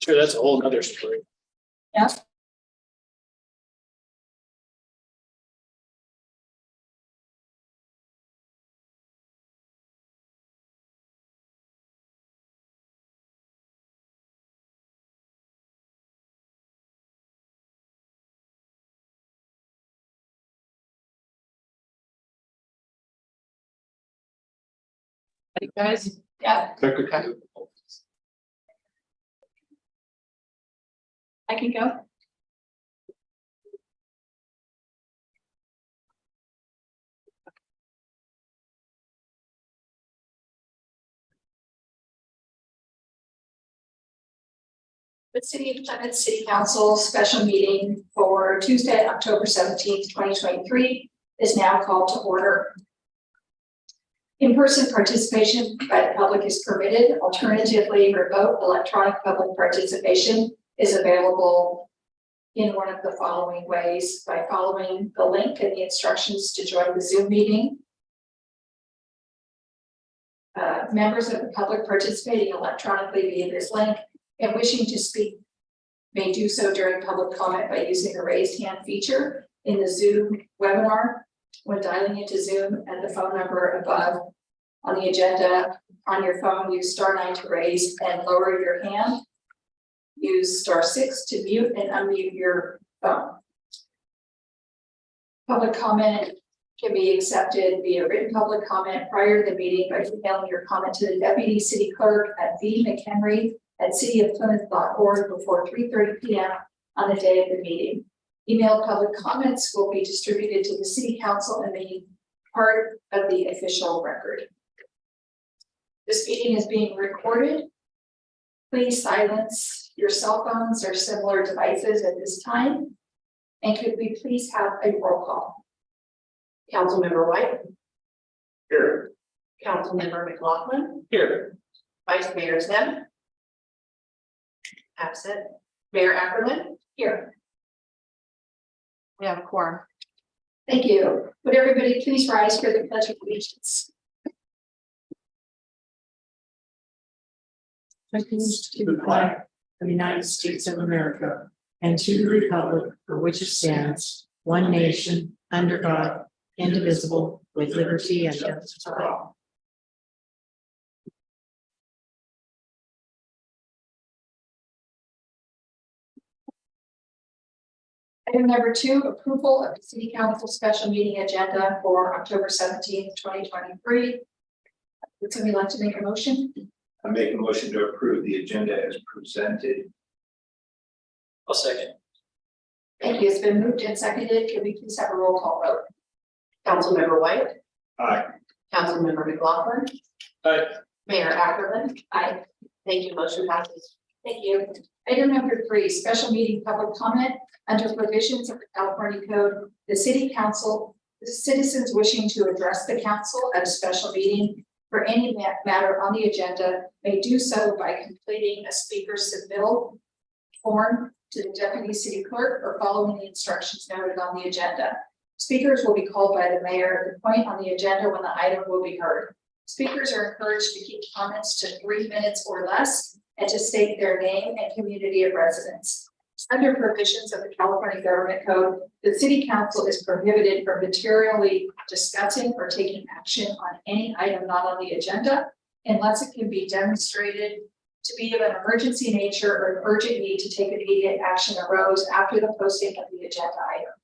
Sure, that's a whole nother story. Yeah. Hey guys, Yeah, Okay. I can go. The City of Plymouth City Council special meeting for Tuesday, October 17th, 2023 is now called to order. In-person participation by the public is permitted. Alternatively, remote electronic public participation is available in one of the following ways: by following the link and the instructions to join the Zoom meeting. Members of the public participating electronically via this link and wishing to speak may do so during public comment by using the raised hand feature in the Zoom webinar. When dialing into Zoom at the phone number above on the agenda on your phone, use *9 to raise and lower your hand. Use *6 to mute and unmute your phone. Public comment can be accepted via written public comment prior to the meeting by emailing your comment to the Deputy City Clerk at vmchenry@cityofplymouth.org before 3:30 p.m. on the day of the meeting. Emailed public comments will be distributed to the City Council and be part of the official record. This meeting is being recorded. Please silence your cell phones or similar devices at this time. And could we please have a roll call? Councilmember White, Here. Councilmember McLaughlin, Here. Vice Mayor Zim, absent, Mayor Ackerman. Here. We have a quorum. Thank you. Would everybody please rise for the Pledge of Allegiance? Allegiance to the flag of the United States of America and to the republic for which it stands, one nation, under God, indivisible, with liberty and justice for all. Item number 2, approval of the City Council special meeting agenda for October 17th, 2023. Would somebody like to make a motion? I make a motion to approve the agenda as presented. I'll second. Thank you. It's been moved and seconded. Can we please have a roll call vote? Councilmember White, Aye. Councilmember McLaughlin, Aye. Mayor Ackerman. Aye. Thank you, motion passes. Thank you. Item number 3, special meeting public comment. Under provisions of the California Code, the citizens wishing to address the council at a special meeting for any matter on the agenda may do so by completing a speaker submittal form to the Deputy City Clerk or following the instructions noted on the agenda. Speakers will be called by the mayor at the point on the agenda when the item will be heard. Speakers are encouraged to keep comments to 3 minutes or less and to state their name and community of residence. Under provisions of the California Government Code, the City Council is prohibited from materially discussing or taking action on any item not on the agenda unless it can be demonstrated to be of an emergency nature or an urgent need to take immediate action arose after the posting of the agenda item.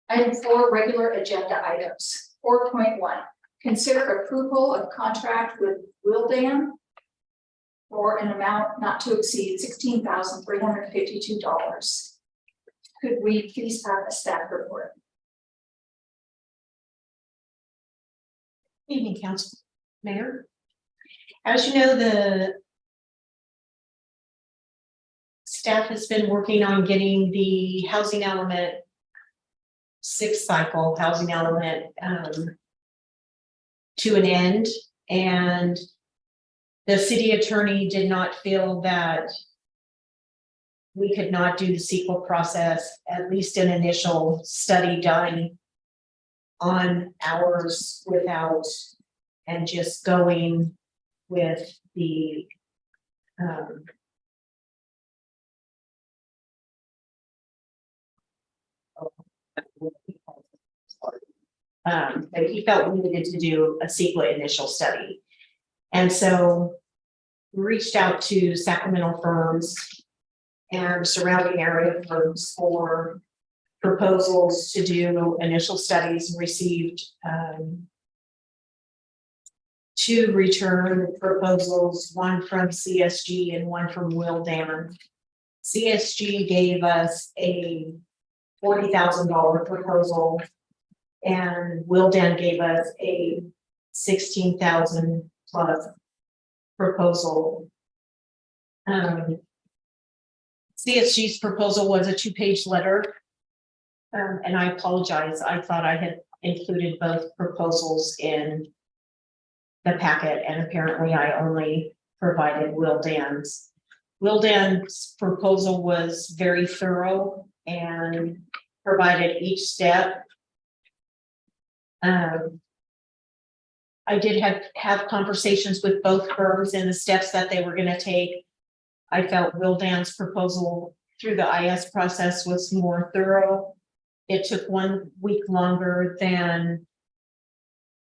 Item 4, regular agenda items. 4.1, consider approval of contract with Wildan for an amount not to exceed $16,352. Could we please have a staff report? Evening, Council, Mayor. As you know, the staff has been working on getting the housing element 6th cycle housing element to an end, and the city attorney did not feel that we could not do the sequel process, at least an initial study done on ours without, and just going with the that he felt we needed to do a CEQA initial study. And so we reached out to Sacramento firms and surrounding area firms for proposals to do initial studies, and received 2 return proposals, one from CSG and one from Wildan. CSG gave us a $40,000 proposal, and Wildan gave us a $16,000 plus proposal. CSG's proposal was a 2-page letter. And I apologize, I thought I had included both proposals in the packet, and apparently I only provided Wildan's. Wildan's proposal was very thorough and provided each step. I did have conversations with both firms and the steps that they were going to take. I felt Wildan's proposal through the IS process was more thorough. It took 1 week longer than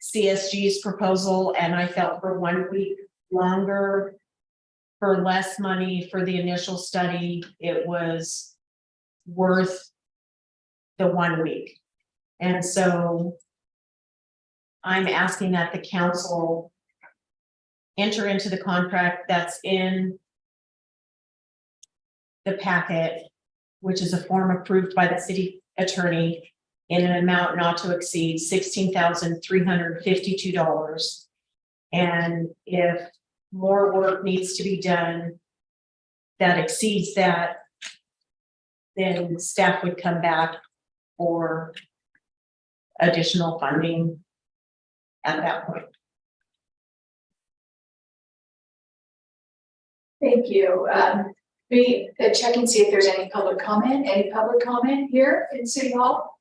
CSG's proposal, and I felt for 1 week longer for less money for the initial study, it was worth the 1 week. And so I'm asking that the council enter into the contract that's in the packet, which is a form approved by the city attorney in an amount not to exceed $16,352. And if more work needs to be done that exceeds that, then staff would come back for additional funding at that point. Thank you. We check and see if there's any public comment. Any public comment here in City Hall?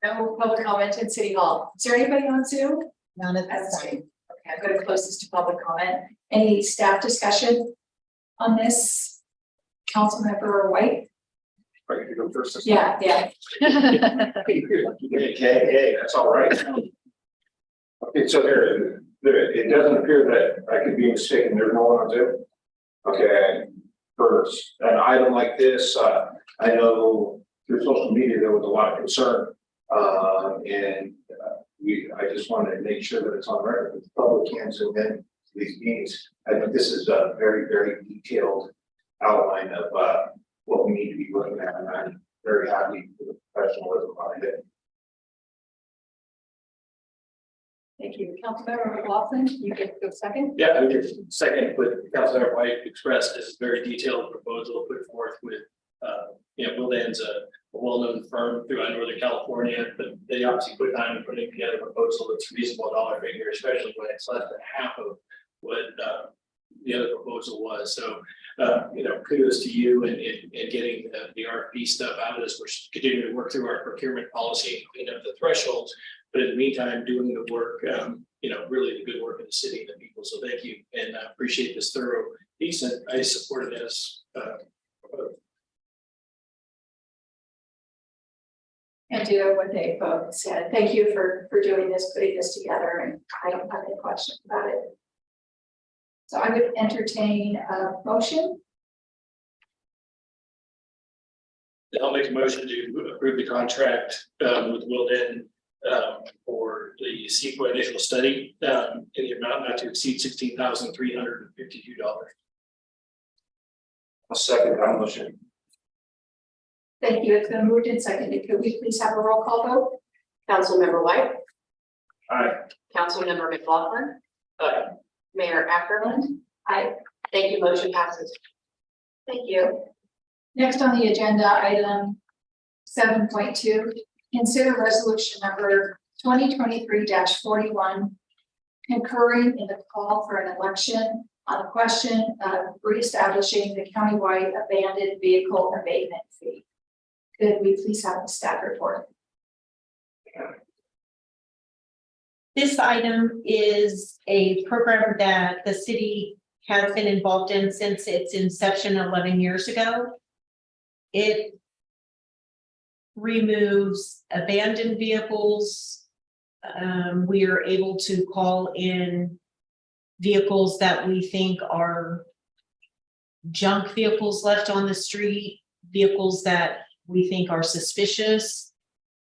No public comment in City Hall. Is there anybody on Zoom? None of That's fine. Okay, I'm going to close this to public comment. Any staff discussion on this? Councilmember White? Ready to go first? Yeah. Hey, that's all right. Okay, so there, it doesn't appear that I could be mistaken. There's no one on Zoom. Okay, for an item like this, I know through social media, there was a lot of concern. I just wanted to make sure that it's on record, that the public can zoom in to these meetings. I think this is a very, very detailed outline of what we need to be looking at, and I'm very happy with the professionalism behind it. Thank you. Councilmember McLaughlin, you get to go second. Yeah, I would second what Councilor White expressed as a very detailed proposal put forth with, Wildan's a well-known firm throughout Northern California, but they obviously put time in putting together a proposal that's a reasonable dollar figure, especially when it's less than half of what the other proposal was. So, kudos to you and getting the RFP stuff out of this. We're continuing to work through our procurement policy and clean up the thresholds. But in the meantime, doing the work, really the good work in the city and the people. So thank you, and I appreciate this thorough piece, and I support it as And do what they both said. Thank you for doing this, putting this together, and I don't have any questions about it. So I would entertain a motion. I'll make a motion to approve the contract with Wildan for the CEQA initial study in the amount not to exceed $16,352. I'll second that motion. Thank you. It's been moved and seconded. Could we please have a roll call vote? Councilmember White, Aye. Councilmember McLaughlin, Aye. Mayor Ackerland. Aye. Thank you, motion passes. Thank you. Next on the agenda, item 7.2, consider resolution number 2023-41, concurring in the call for an election on the question of reestablishing the countywide abandoned vehicle abatement fee. Could we please have the staff report? This item is a program that the city has been involved in since its inception 11 years ago. It removes abandoned vehicles. We are able to call in vehicles that we think are junk vehicles left on the street, vehicles that we think are suspicious.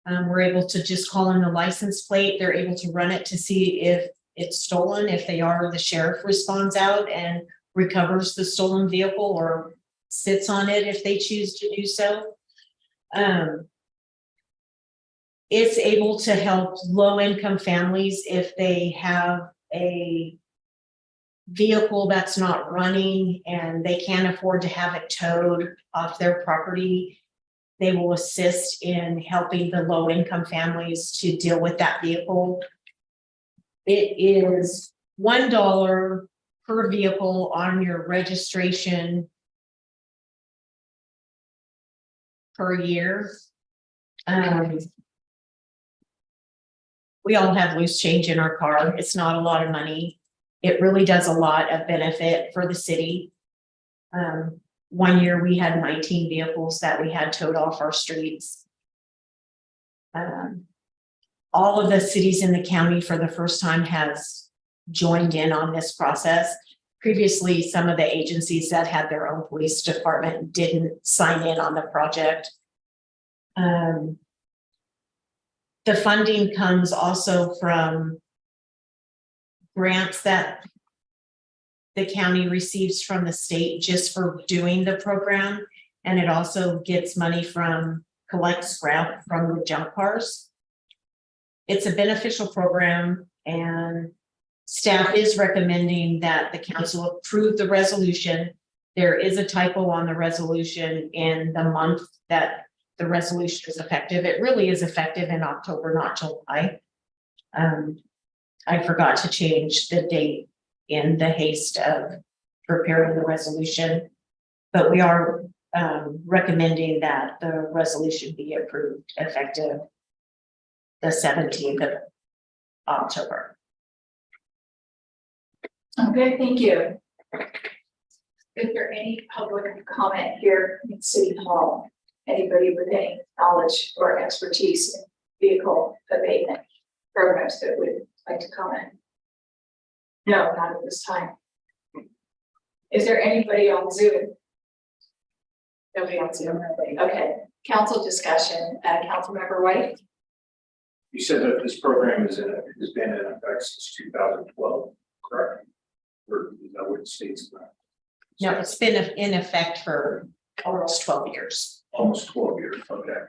We're able to just call in the license plate. They're able to run it to see if it's stolen. If they are, the sheriff responds out and recovers the stolen vehicle or sits on it if they choose to do so. It's able to help low-income families if they have a vehicle that's not running and they can't afford to have it towed off their property. They will assist in helping the low-income families to deal with that vehicle. It is $1 per vehicle on your registration per year. We all have loose change in our car. It's not a lot of money. It really does a lot of benefit for the city. One year we had 19 vehicles that we had towed off our streets. All of the cities in the county for the first time has joined in on this process. Previously, some of the agencies that had their own police department didn't sign in on the project. The funding comes also from grants that the county receives from the state just for doing the program. And it also gets money from, collects scrap from the junk cars. It's a beneficial program, and staff is recommending that the council approve the resolution. There is a typo on the resolution in the month that the resolution is effective. It really is effective in October, not July. I forgot to change the date in the haste of preparing the resolution, but we are recommending that the resolution be approved effective the 17th of October. Okay, thank you. Is there any public comment here in City Hall? Anybody with any knowledge or expertise in vehicle abatement programs that would like to comment? No, not at this time. Is there anybody on Zoom? Nobody on Zoom. Okay, council discussion. Councilmember White. You said that this program has been in effect since 2012, correct? Or is that what it states? No, it's been in effect for almost 12 years. Almost 12 years, okay.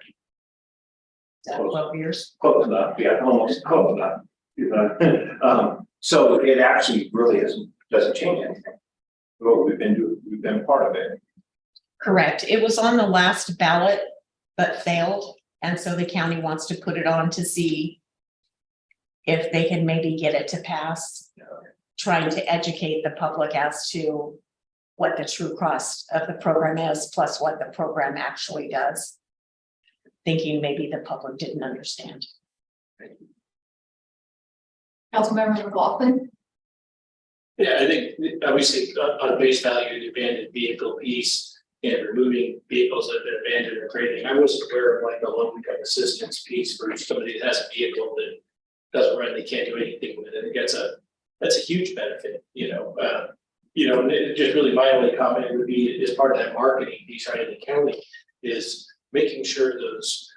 12 years. Close enough, yeah, almost close enough. You know? So it actually really doesn't change anything. What we've been part of it. Correct. It was on the last ballot, but failed. And so the county wants to put it on to see if they can maybe get it to pass, trying to educate the public as to what the true cost of the program is, plus what the program actually does. Thinking maybe the public didn't understand. Councilmember McLaughlin. Yeah, I think obviously on base value, the abandoned vehicle piece and removing vehicles that have been abandoned or creating. I wasn't aware of like the low income assistance piece for somebody that has a vehicle that doesn't run, they can't do anything with it. I think that's a huge benefit, and it just really my only comment would be as part of that marketing piece right in the county is making sure those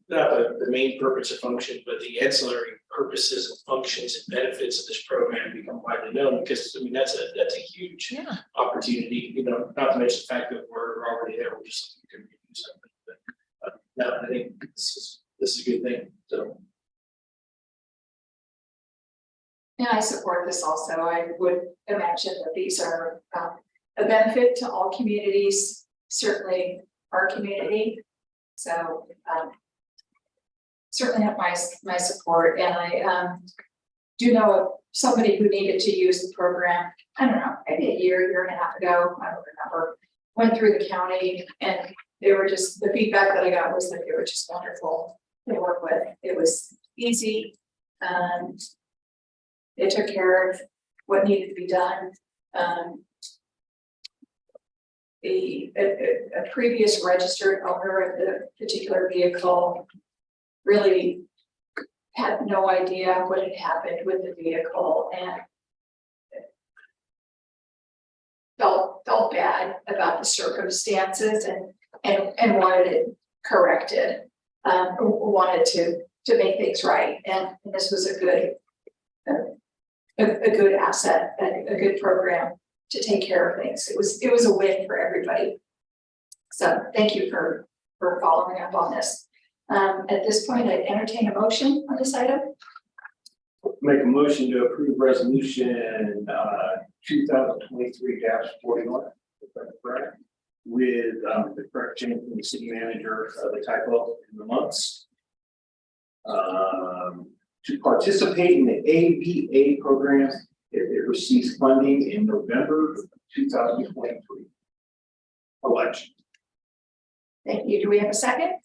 not the main purpose or function, but the ancillary purposes and functions and benefits of this program become widely known, because I mean that's a huge opportunity, not to mention the fact that we're already there, we're just looking to do something. But no, I think this is a good thing. So And I support this also. I would imagine that these are a benefit to all communities, certainly our community. So certainly have my support, and I do know of somebody who needed to use the program. I don't know, maybe a year and a half ago. I don't remember. Went through the county, and they were just the feedback that I got was that they were just wonderful to work with. It was easy. They took care of what needed to be done. A previous registered owner of the particular vehicle really had no idea what had happened with the vehicle and felt bad about the circumstances and wanted it corrected. Wanted to make things right, and this was a good asset, a good program to take care of things. It was a win for everybody. So thank you for following up on this. At this point, I'd entertain a motion on this item. Make a motion to approve resolution, 2023-41. Correct? With, the correct change from the city manager, the typo in the months. To participate in the ABA program if it receives funding in November 2023 election. Thank you. Do we have a second?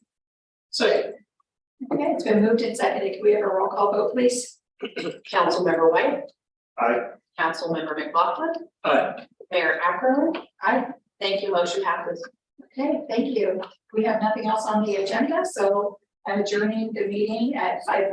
Second. Okay, it's been moved and seconded. Can we have a roll call vote, please? Councilmember White, Aye. Councilmember McLaughlin, Aye. Mayor Ackerland. Aye. Thank you, motion passes. Okay, thank you. We have nothing else on the agenda, so I'm adjourning the meeting at 5:40.